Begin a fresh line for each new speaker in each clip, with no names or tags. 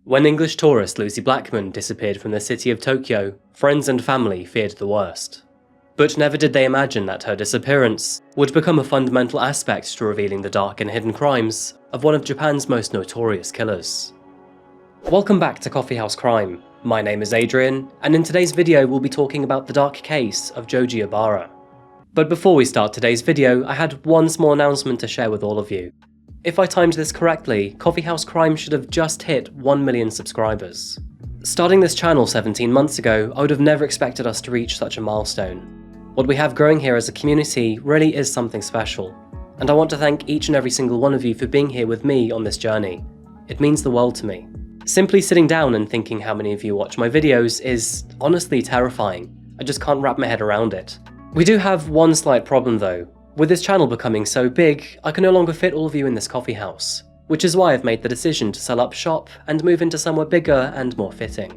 When English tourist Lucie Blackman disappeared from the city of Tokyo, friends and family feared the worst. But never did they imagine that her disappearance would become a fundamental aspect to revealing the dark and hidden crimes of one of Japan's most notorious killers. Welcome back to Coffeehouse Crime. My name is Adrian, and in today's video we'll be talking about the dark case of Joji Obara. But before we start today's video, I had one small announcement to share with all of you. If I timed this correctly, Coffeehouse Crime should have just hit 1 million subscribers. Starting this channel 17 months ago, I would have never expected us to reach such a milestone. What we have growing here as a community really is something special, and I want to thank each and every single one of you for being here with me on this journey. It means the world to me. Simply sitting down and thinking how many of you watch my videos is honestly terrifying. I just can't wrap my head around it. We do have one slight problem though. With this channel becoming so big, I can no longer fit all of you in this coffee house, which is why I've made the decision to sell up shop and move into somewhere bigger and more fitting.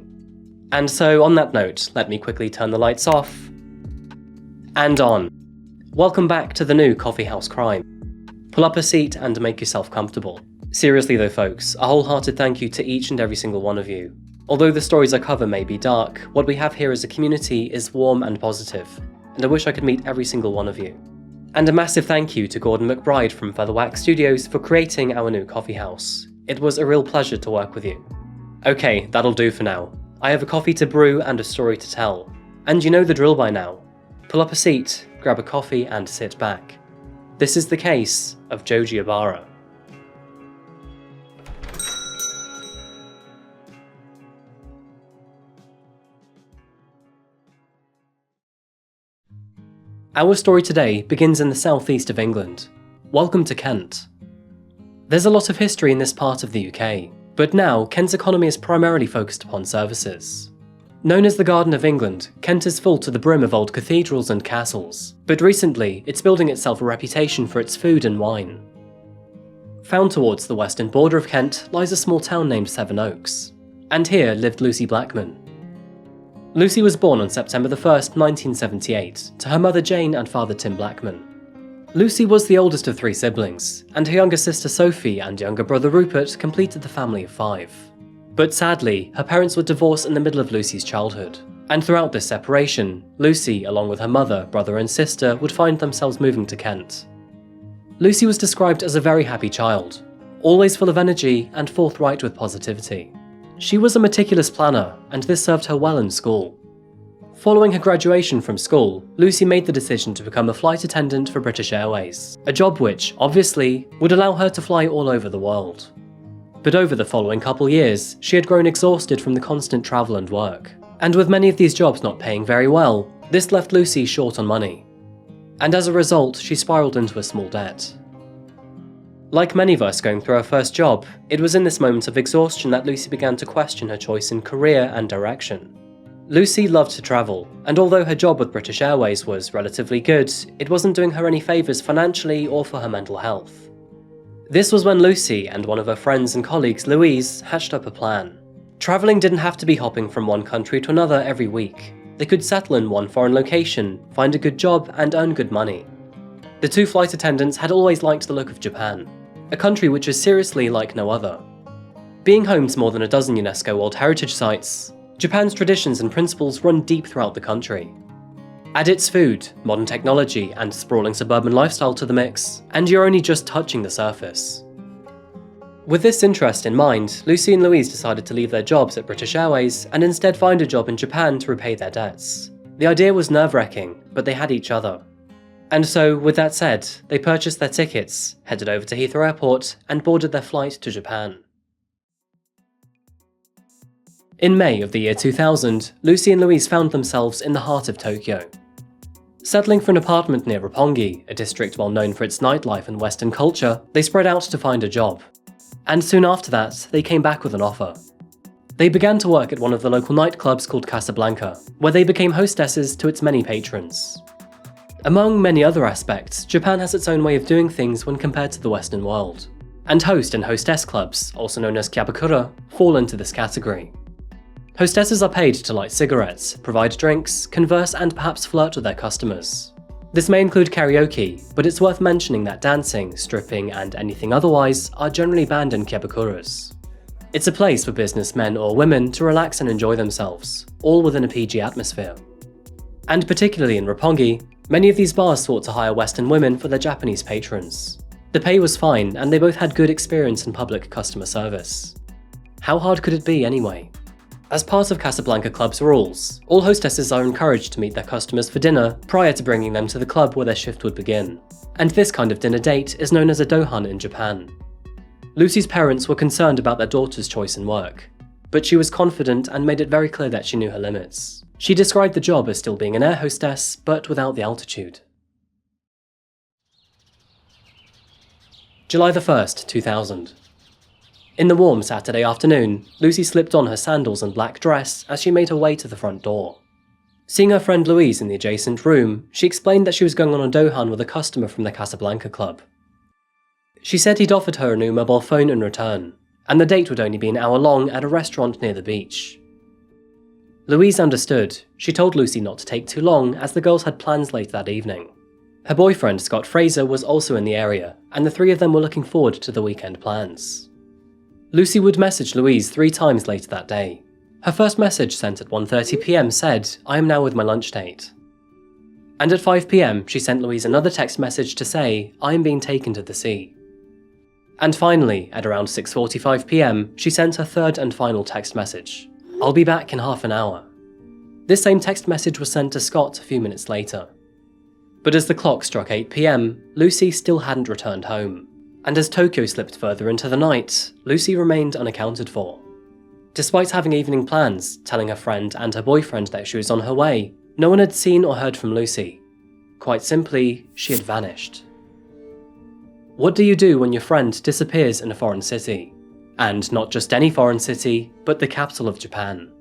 And so on that note, let me quickly turn the lights off and on. Welcome back to the new Coffeehouse Crime. Pull up a seat and make yourself comfortable. Seriously though folks, a wholehearted thank you to each and every single one of you. Although the stories I cover may be dark, what we have here as a community is warm and positive, and I wish I could meet every single one of you. And a massive thank you to Gordon McBride from Featherwax Studios for creating our new coffee house. It was a real pleasure to work with you. Okay, that'll do for now. I have a coffee to brew and a story to tell. And you know the drill by now. Pull up a seat, grab a coffee and sit back. This is the case of Joji Obara. Our story today begins in the southeast of England. Welcome to Kent. There's a lot of history in this part of the UK, but now Kent's economy is primarily focused upon services. Known as the Garden of England, Kent is full to the brim of old cathedrals and castles, but recently it's building itself a reputation for its food and wine. Found towards the western border of Kent lies a small town named Sevenoaks, and here lived Lucie Blackman. Lucie was born on September 1st, 1978, to her mother Jane and father Tim Blackman. Lucie was the oldest of 3 siblings, and her younger sister Sophie and younger brother Rupert completed the family of 5. But sadly, her parents would divorce in the middle of Lucie's childhood, and throughout this separation, Lucie, along with her mother, brother and sister, would find themselves moving to Kent. Lucie was described as a very happy child, always full of energy and forthright with positivity. She was a meticulous planner, and this served her well in school. Following her graduation from school, Lucie made the decision to become a flight attendant for British Airways, a job which, obviously, would allow her to fly all over the world. But over the following couple years, she had grown exhausted from the constant travel and work, and with many of these jobs not paying very well, this left Lucie short on money. And as a result, she spiraled into a small debt. Like many of us going through our first job, it was in this moment of exhaustion that Lucie began to question her choice in career and direction. Lucie loved to travel, and although her job with British Airways was relatively good, it wasn't doing her any favours financially or for her mental health. This was when Lucie and one of her friends and colleagues, Louise, hatched up a plan. Travelling didn't have to be hopping from one country to another every week. They could settle in one foreign location, find a good job and earn good money. The 2 flight attendants had always liked the look of Japan, a country which is seriously like no other. Being home to more than a dozen UNESCO World Heritage Sites, Japan's traditions and principles run deep throughout the country. Add its food, modern technology and sprawling suburban lifestyle to the mix, and you're only just touching the surface. With this interest in mind, Lucie and Louise decided to leave their jobs at British Airways and instead find a job in Japan to repay their debts. The idea was nerve-wracking, but they had each other. And so, with that said, they purchased their tickets, headed over to Heathrow Airport, and boarded their flight to Japan. In May of the year 2000, Lucie and Louise found themselves in the heart of Tokyo. Settling for an apartment near Roppongi, a district well known for its nightlife and Western culture, they spread out to find a job. And soon after that, they came back with an offer. They began to work at one of the local nightclubs called Casablanca, where they became hostesses to its many patrons. Among many other aspects, Japan has its own way of doing things when compared to the Western world, and host and hostess clubs, also known as kyabakura, fall into this category. Hostesses are paid to light cigarettes, provide drinks, converse and perhaps flirt with their customers. This may include karaoke, but it's worth mentioning that dancing, stripping and anything otherwise are generally banned in kyabakuras. It's a place for businessmen or women to relax and enjoy themselves, all within a PG atmosphere. And particularly in Roppongi, many of these bars sought to hire Western women for their Japanese patrons. The pay was fine, and they both had good experience in public customer service. How hard could it be anyway? As part of Casablanca Club's rules, all hostesses are encouraged to meet their customers for dinner prior to bringing them to the club where their shift would begin. And this kind of dinner date is known as a dohan in Japan. Lucie's parents were concerned about their daughter's choice in work, but she was confident and made it very clear that she knew her limits. She described the job as still being an air hostess, but without the altitude. July the 1st, 2000. In the warm Saturday afternoon, Lucie slipped on her sandals and black dress as she made her way to the front door. Seeing her friend Louise in the adjacent room, she explained that she was going on a dohan with a customer from the Casablanca Club. She said he'd offered her a new mobile phone in return, and the date would only be an hour long at a restaurant near the beach. Louise understood. She told Lucie not to take too long as the girls had plans later that evening. Her boyfriend, Scott Fraser, was also in the area, and the three of them were looking forward to the weekend plans. Lucie would message Louise 3 times later that day. Her first message, sent at 1:30 p.m, said, "I am now with my lunch date." And at 5 p.m, she sent Louise another text message to say, "I am being taken to the sea." And finally, at around 6:45 p.m, she sent her third and final text message, "I'll be back in half an hour." This same text message was sent to Scott a few minutes later. But as the clock struck 8 p.m, Lucie still hadn't returned home. And as Tokyo slipped further into the night, Lucie remained unaccounted for. Despite having evening plans, telling her friend and her boyfriend that she was on her way, no one had seen or heard from Lucie. Quite simply, she had vanished. What do you do when your friend disappears in a foreign city? And not just any foreign city, but the capital of Japan.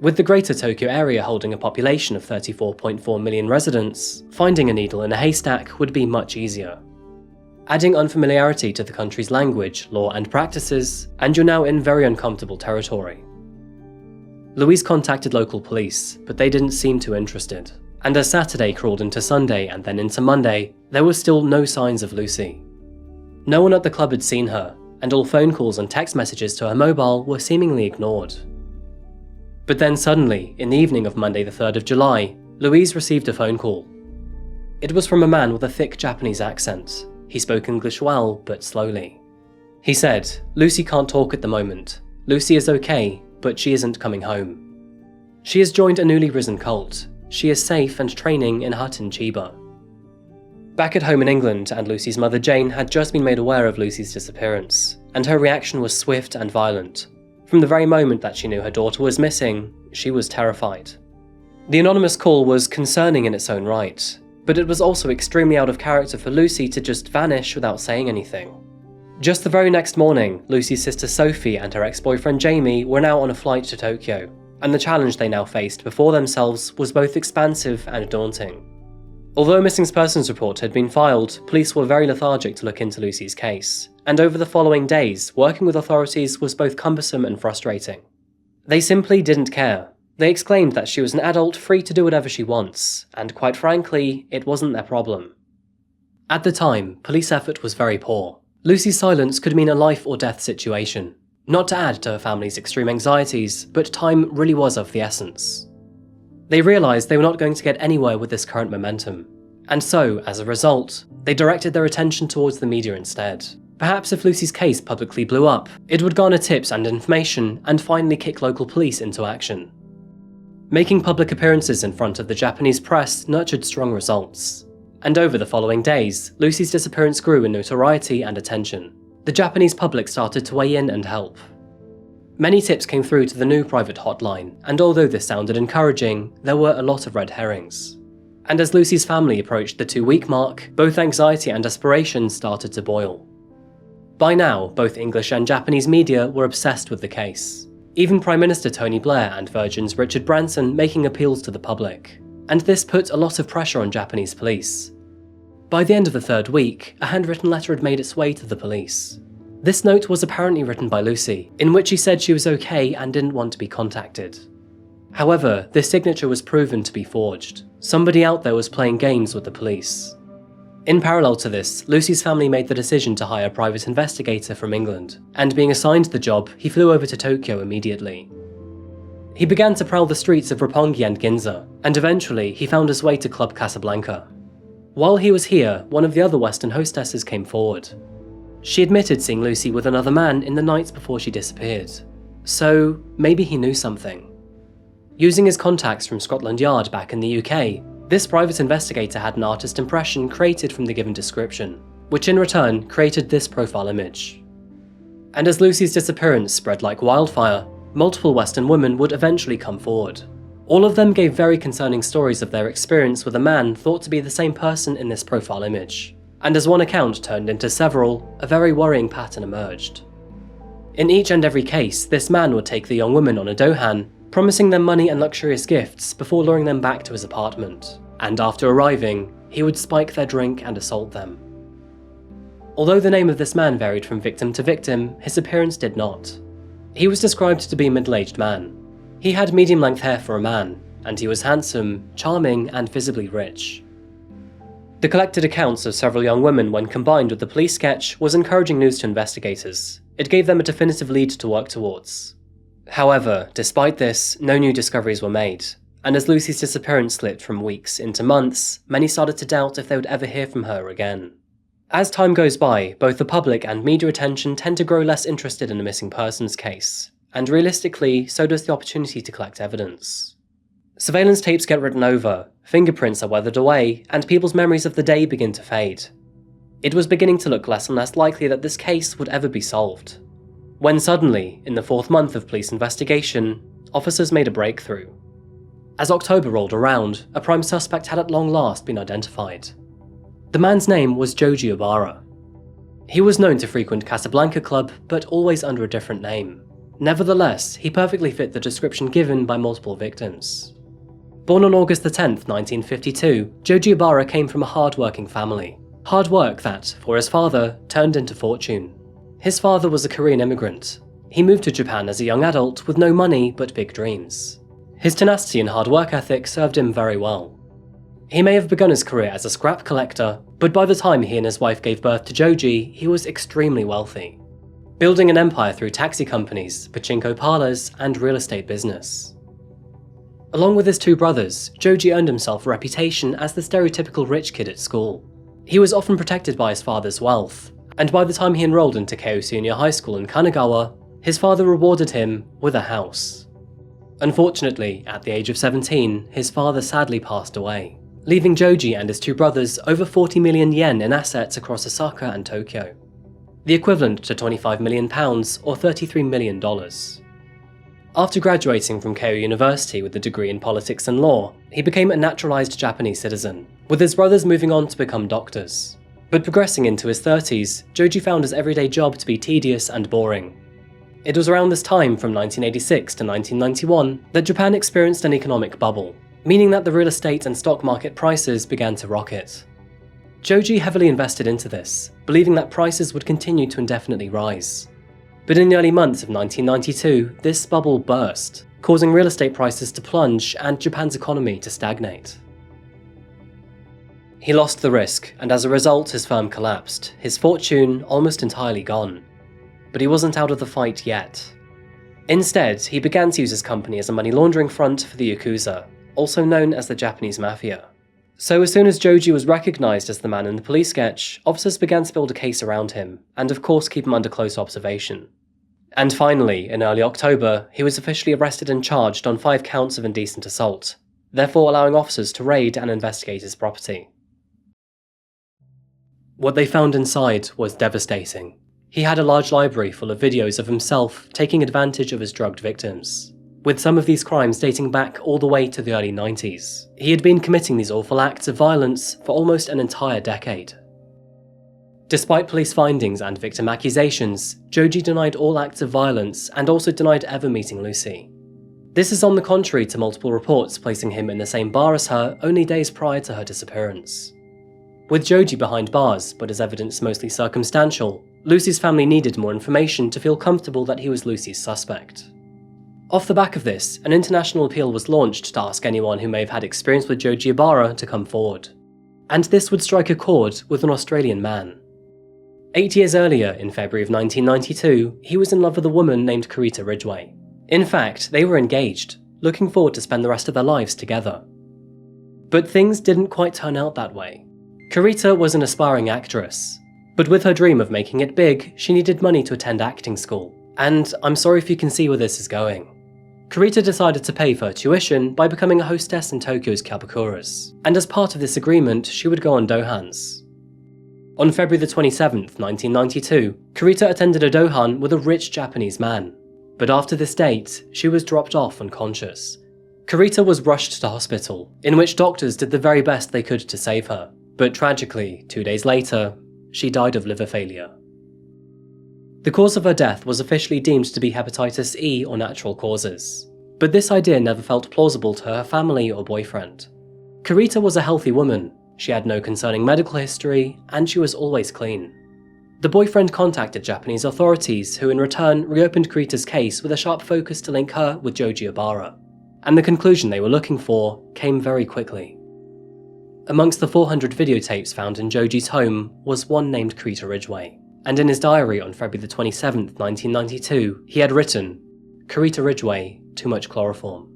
With the greater Tokyo area holding a population of 34.4 million residents, finding a needle in a haystack would be much easier. Adding unfamiliarity to the country's language, law and practices, and you're now in very uncomfortable territory. Louise contacted local police, but they didn't seem too interested. And as Saturday crawled into Sunday and then into Monday, there were still no signs of Lucie. No one at the club had seen her, and all phone calls and text messages to her mobile were seemingly ignored. But then suddenly, in the evening of Monday the 3rd of July, Louise received a phone call. It was from a man with a thick Japanese accent. He spoke English well, but slowly. He said, "Lucie can't talk at the moment. Lucie is okay, but she isn't coming home. She has joined a newly risen cult. She is safe and training in a hut in Chiba." Back at home in England, and Lucie's mother Jane had just been made aware of Lucie's disappearance, and her reaction was swift and violent. From the very moment that she knew her daughter was missing, she was terrified. The anonymous call was concerning in its own right, but it was also extremely out of character for Lucie to just vanish without saying anything. Just the very next morning, Lucie's sister Sophie and her ex-boyfriend Jamie were now on a flight to Tokyo, and the challenge they now faced before themselves was both expansive and daunting. Although a missing persons report had been filed, police were very lethargic to look into Lucie's case, and over the following days, working with authorities was both cumbersome and frustrating. They simply didn't care. They exclaimed that she was an adult free to do whatever she wants, and quite frankly, it wasn't their problem. At the time, police effort was very poor. Lucie's silence could mean a life or death situation. Not to add to her family's extreme anxieties, but time really was of the essence. They realised they were not going to get anywhere with this current momentum, and so, as a result, they directed their attention towards the media instead. Perhaps if Lucie's case publicly blew up, it would garner tips and information and finally kick local police into action. Making public appearances in front of the Japanese press nurtured strong results. And over the following days, Lucie's disappearance grew in notoriety and attention. The Japanese public started to weigh in and help. Many tips came through to the new private hotline, and although this sounded encouraging, there were a lot of red herrings. And as Lucie's family approached the 2-week mark, both anxiety and desperation started to boil. By now, both English and Japanese media were obsessed with the case. Even Prime Minister Tony Blair and Virgin's Richard Branson making appeals to the public. And this put a lot of pressure on Japanese police. By the end of the 3rd week, a handwritten letter had made its way to the police. This note was apparently written by Lucie, in which she said she was okay and didn't want to be contacted. However, this signature was proven to be forged. Somebody out there was playing games with the police. In parallel to this, Lucie's family made the decision to hire a private investigator from England, and being assigned the job, he flew over to Tokyo immediately. He began to prowl the streets of Roppongi and Ginza, and eventually he found his way to Club Casablanca. While he was here, one of the other Western hostesses came forward. She admitted seeing Lucie with another man in the nights before she disappeared. So, maybe he knew something. Using his contacts from Scotland Yard back in the UK, this private investigator had an artist impression created from the given description, which in return created this profile image. And as Lucie's disappearance spread like wildfire, multiple Western women would eventually come forward. All of them gave very concerning stories of their experience with a man thought to be the same person in this profile image. And as one account turned into several, a very worrying pattern emerged. In each and every case, this man would take the young women on a dohan, promising them money and luxurious gifts before luring them back to his apartment. And after arriving, he would spike their drink and assault them. Although the name of this man varied from victim to victim, his appearance did not. He was described to be a middle-aged man. He had medium-length hair for a man, and he was handsome, charming, and visibly rich. The collected accounts of several young women when combined with the police sketch was encouraging news to investigators. It gave them a definitive lead to work towards. However, despite this, no new discoveries were made, and as Lucie's disappearance slipped from weeks into months, many started to doubt if they would ever hear from her again. As time goes by, both the public and media attention tend to grow less interested in a missing persons case, and realistically, so does the opportunity to collect evidence. Surveillance tapes get written over, fingerprints are weathered away, and people's memories of the day begin to fade. It was beginning to look less and less likely that this case would ever be solved. When suddenly, in the 4th month of police investigation, officers made a breakthrough. As October rolled around, a prime suspect had at long last been identified. The man's name was Joji Obara. He was known to frequent Casablanca Club, but always under a different name. Nevertheless, he perfectly fit the description given by multiple victims. Born on August 10th, 1952, Joji Obara came from a hard-working family. Hard work that, for his father, turned into fortune. His father was a Korean immigrant. He moved to Japan as a young adult with no money but big dreams. His tenacity and hard work ethic served him very well. He may have begun his career as a scrap collector, but by the time he and his wife gave birth to Joji, he was extremely wealthy, building an empire through taxi companies, pachinko parlors, and real estate business. Along with his 2 brothers, Joji earned himself a reputation as the stereotypical rich kid at school. He was often protected by his father's wealth, and by the time he enrolled into Keio Senior High School in Kanagawa, his father rewarded him with a house. Unfortunately, at the age of 17, his father sadly passed away, leaving Joji and his 2 brothers over 40 million yen in assets across Osaka and Tokyo, the equivalent to £25 million or $33 million. After graduating from Keio University with a degree in politics and law, he became a naturalized Japanese citizen, with his brothers moving on to become doctors. But progressing into his 30s, Joji found his everyday job to be tedious and boring. It was around this time, from 1986 to 1991, that Japan experienced an economic bubble, meaning that the real estate and stock market prices began to rocket. Joji heavily invested into this, believing that prices would continue to indefinitely rise. But in the early months of 1992, this bubble burst, causing real estate prices to plunge and Japan's economy to stagnate. He lost the risk, and as a result his firm collapsed, his fortune almost entirely gone. But he wasn't out of the fight yet. Instead, he began to use his company as a money laundering front for the Yakuza, also known as the Japanese Mafia. So as soon as Joji was recognised as the man in the police sketch, officers began to build a case around him, and of course keep him under close observation. And finally, in early October, he was officially arrested and charged on 5 counts of indecent assault, therefore allowing officers to raid and investigate his property. What they found inside was devastating. He had a large library full of videos of himself taking advantage of his drugged victims, with some of these crimes dating back all the way to the early 90s. He had been committing these awful acts of violence for almost an entire decade. Despite police findings and victim accusations, Joji denied all acts of violence and also denied ever meeting Lucie. This is on the contrary to multiple reports placing him in the same bar as her only days prior to her disappearance. With Joji behind bars, but as evidence mostly circumstantial, Lucie's family needed more information to feel comfortable that he was Lucie's suspect. Off the back of this, an international appeal was launched to ask anyone who may have had experience with Joji Obara to come forward. And this would strike a chord with an Australian man. 8 years earlier, in February of 1992, he was in love with a woman named Carita Ridgway. In fact, they were engaged, looking forward to spend the rest of their lives together. But things didn't quite turn out that way. Carita was an aspiring actress, but with her dream of making it big, she needed money to attend acting school. And I'm sorry if you can see where this is going. Carita decided to pay for her tuition by becoming a hostess in Tokyo's Kabakuras, and as part of this agreement, she would go on dohans. On February the 27th, 1992, Carita attended a dohan with a rich Japanese man, but after this date, she was dropped off unconscious. Carita was rushed to hospital, in which doctors did the very best they could to save her, but tragically, 2 days later, she died of liver failure. The cause of her death was officially deemed to be hepatitis E or natural causes, but this idea never felt plausible to her family or boyfriend. Carita was a healthy woman, she had no concerning medical history, and she was always clean. The boyfriend contacted Japanese authorities, who in return reopened Carita's case with a sharp focus to link her with Joji Obara, and the conclusion they were looking for came very quickly. Amongst the 400 videotapes found in Joji's home was one named Carita Ridgway, and in his diary on February the 27th, 1992, he had written, "Carita Ridgway, too much chloroform."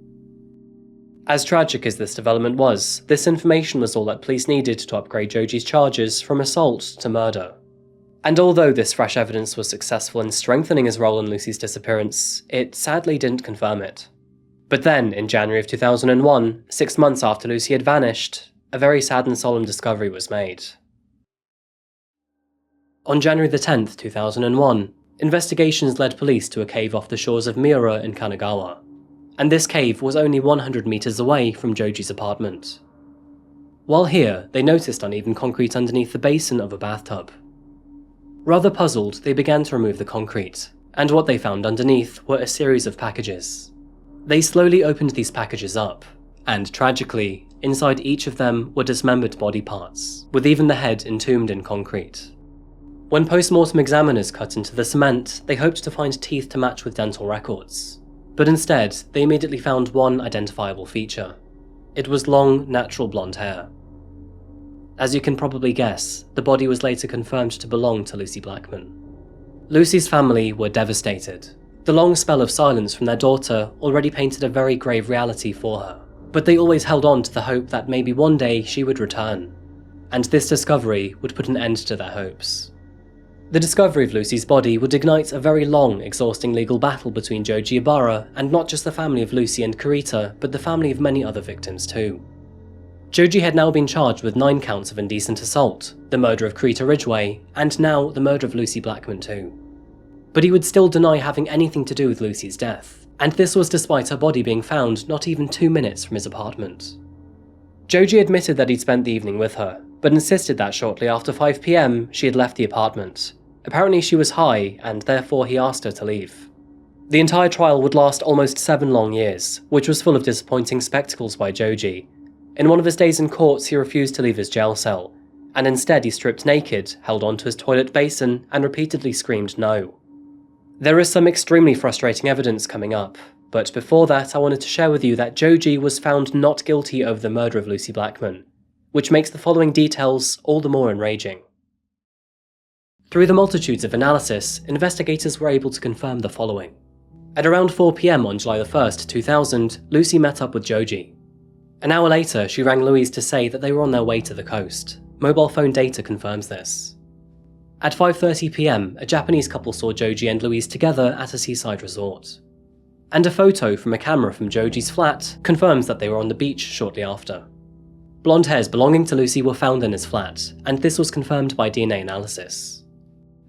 As tragic as this development was, this information was all that police needed to upgrade Joji's charges from assault to murder. And although this fresh evidence was successful in strengthening his role in Lucie's disappearance, it sadly didn't confirm it. But then, in January of 2001, 6 months after Lucie had vanished, a very sad and solemn discovery was made. On January the 10th, 2001, investigations led police to a cave off the shores of Miura in Kanagawa, and this cave was only 100 meters away from Joji's apartment. While here, they noticed uneven concrete underneath the basin of a bathtub. Rather puzzled, they began to remove the concrete, and what they found underneath were a series of packages. They slowly opened these packages up, and tragically, inside each of them were dismembered body parts, with even the head entombed in concrete. When post-mortem examiners cut into the cement, they hoped to find teeth to match with dental records, but instead, they immediately found one identifiable feature. It was long, natural blonde hair. As you can probably guess, the body was later confirmed to belong to Lucie Blackman. Lucie's family were devastated. The long spell of silence from their daughter already painted a very grave reality for her, but they always held on to the hope that maybe one day she would return, and this discovery would put an end to their hopes. The discovery of Lucie's body would ignite a very long, exhausting legal battle between Joji Obara and not just the family of Lucie and Carita, but the family of many other victims too. Joji had now been charged with 9 counts of indecent assault, the murder of Carita Ridgway, and now the murder of Lucie Blackman too. But he would still deny having anything to do with Lucie's death, and this was despite her body being found not even 2 minutes from his apartment. Joji admitted that he'd spent the evening with her, but insisted that shortly after 5 PM she had left the apartment. Apparently she was high, and therefore he asked her to leave. The entire trial would last almost 7 long years, which was full of disappointing spectacles by Joji. In one of his days in court, he refused to leave his jail cell, and instead he stripped naked, held onto his toilet basin, and repeatedly screamed no. There is some extremely frustrating evidence coming up, but before that I wanted to share with you that Joji was found not guilty over the murder of Lucie Blackman, which makes the following details all the more enraging. Through the multitudes of analysis, investigators were able to confirm the following. At around 4 PM on July 1st, 2000, Lucie met up with Joji. An hour later, she rang Louise to say that they were on their way to the coast. Mobile phone data confirms this. At 5:30 PM, a Japanese couple saw Joji and Louise together at a seaside resort. And a photo from a camera from Joji's flat confirms that they were on the beach shortly after. Blonde hairs belonging to Lucie were found in his flat, and this was confirmed by DNA analysis.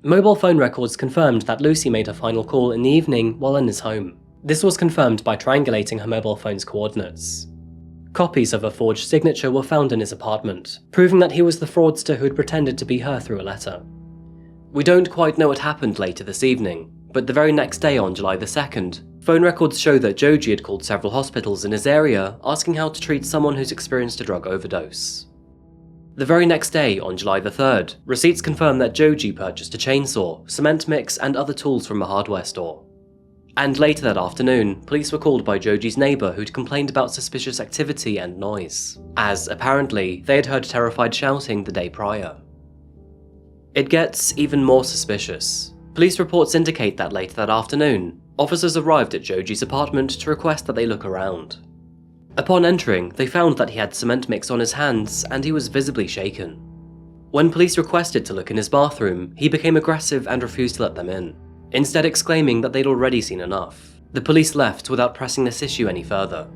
Mobile phone records confirmed that Lucie made her final call in the evening while in his home. This was confirmed by triangulating her mobile phone's coordinates. Copies of a forged signature were found in his apartment, proving that he was the fraudster who had pretended to be her through a letter. We don't quite know what happened later this evening, but the very next day on July the 2nd, phone records show that Joji had called several hospitals in his area asking how to treat someone who's experienced a drug overdose. The very next day, on July the 3rd, receipts confirm that Joji purchased a chainsaw, cement mix and other tools from a hardware store. And later that afternoon, police were called by Joji's neighbour who'd complained about suspicious activity and noise, as apparently they had heard terrified shouting the day prior. It gets even more suspicious. Police reports indicate that later that afternoon, officers arrived at Joji's apartment to request that they look around. Upon entering, they found that he had cement mix on his hands and he was visibly shaken. When police requested to look in his bathroom, he became aggressive and refused to let them in, instead exclaiming that they'd already seen enough. The police left without pressing this issue any further.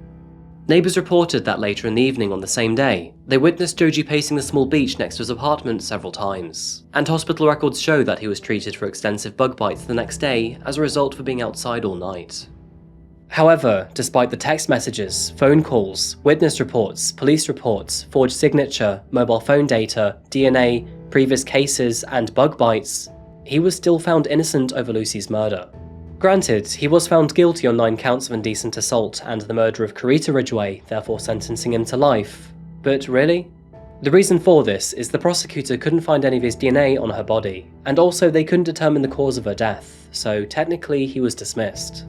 Neighbours reported that later in the evening on the same day, they witnessed Joji pacing the small beach next to his apartment several times, and hospital records show that he was treated for extensive bug bites the next day as a result for being outside all night. However, despite the text messages, phone calls, witness reports, police reports, forged signature, mobile phone data, DNA, previous cases, and bug bites, he was still found innocent over Lucie's murder. Granted, he was found guilty on 9 counts of indecent assault and the murder of Carita Ridgway, therefore sentencing him to life. But really? The reason for this is the prosecutor couldn't find any of his DNA on her body, and also they couldn't determine the cause of her death, so technically he was dismissed.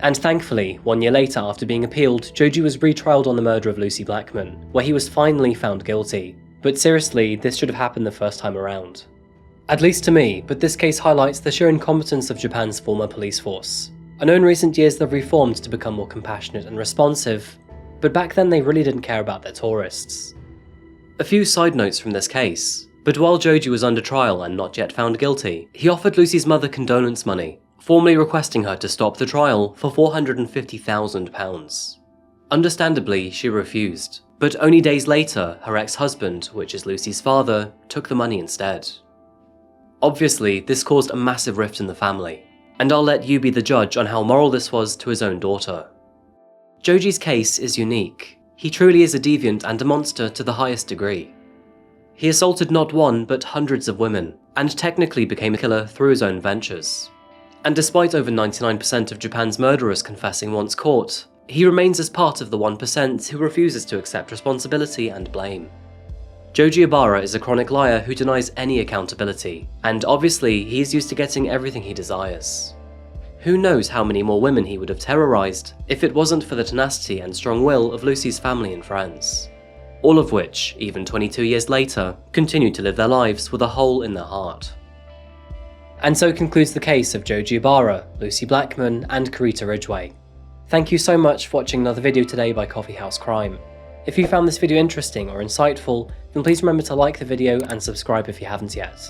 And thankfully, 1 year later after being appealed, Joji was retrialed on the murder of Lucie Blackman, where he was finally found guilty. But seriously, this should have happened the first time around. At least to me, but this case highlights the sheer incompetence of Japan's former police force. I know in recent years they've reformed to become more compassionate and responsive, but back then they really didn't care about their tourists. A few side notes from this case, but while Joji was under trial and not yet found guilty, he offered Lucie's mother condolence money, formally requesting her to stop the trial for £450,000. Understandably, she refused, but only days later, her ex-husband, which is Lucie's father, took the money instead. Obviously, this caused a massive rift in the family, and I'll let you be the judge on how moral this was to his own daughter. Joji's case is unique. He truly is a deviant and a monster to the highest degree. He assaulted not one, but hundreds of women, and technically became a killer through his own ventures. And despite over 99% of Japan's murderers confessing once caught, he remains as part of the 1% who refuses to accept responsibility and blame. Joji Obara is a chronic liar who denies any accountability, and obviously he's used to getting everything he desires. Who knows how many more women he would have terrorized if it wasn't for the tenacity and strong will of Lucie's family and friends, all of which, even 22 years later, continue to live their lives with a hole in their heart. And so concludes the case of Joji Obara, Lucie Blackman, and Carita Ridgway. Thank you so much for watching another video today by Coffeehouse Crime. If you found this video interesting or insightful, then please remember to like the video and subscribe if you haven't yet.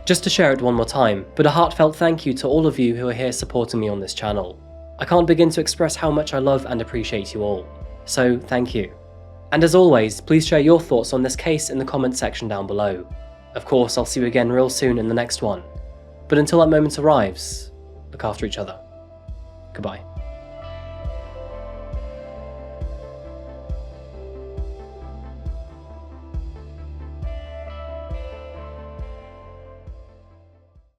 Just to share it one more time, but a heartfelt thank you to all of you who are here supporting me on this channel. I can't begin to express how much I love and appreciate you all, so thank you. And as always, please share your thoughts on this case in the comments section down below. Of course, I'll see you again real soon in the next one. But until that moment arrives, look after each other. Goodbye.